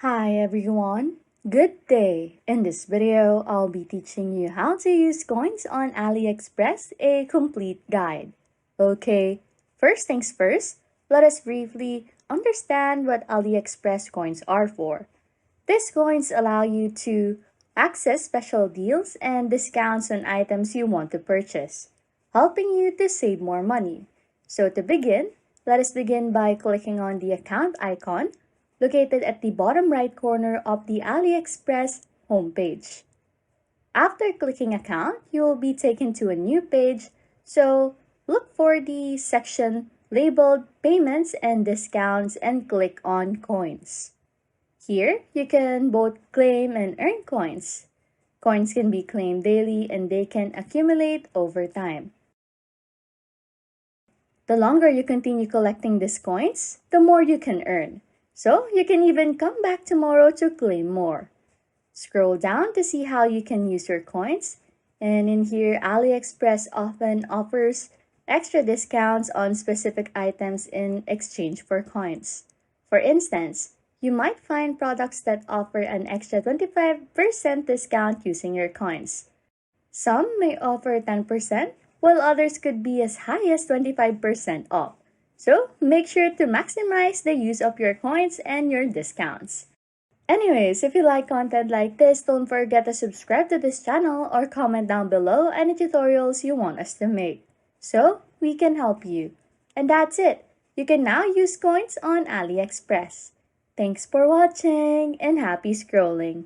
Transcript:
Hi everyone, good day! In this video, I'll be teaching you how to use coins on Aliexpress, a complete guide. Okay, first things first, let us briefly understand what Aliexpress coins are for. These coins allow you to access special deals and discounts on items you want to purchase, helping you to save more money. So to begin, let us begin by clicking on the account icon located at the bottom right corner of the AliExpress homepage. After clicking account, you will be taken to a new page, so look for the section labeled Payments and Discounts and click on Coins. Here, you can both claim and earn coins. Coins can be claimed daily and they can accumulate over time. The longer you continue collecting these coins, the more you can earn. So you can even come back tomorrow to claim more. Scroll down to see how you can use your coins. And in here, AliExpress often offers extra discounts on specific items in exchange for coins. For instance, you might find products that offer an extra 25% discount using your coins. Some may offer 10%, while others could be as high as 25% off. So make sure to maximize the use of your coins and your discounts. Anyways, if you like content like this, don't forget to subscribe to this channel or comment down below any tutorials you want us to make, so we can help you. And that's it. You can now use coins on AliExpress. Thanks for watching and happy scrolling.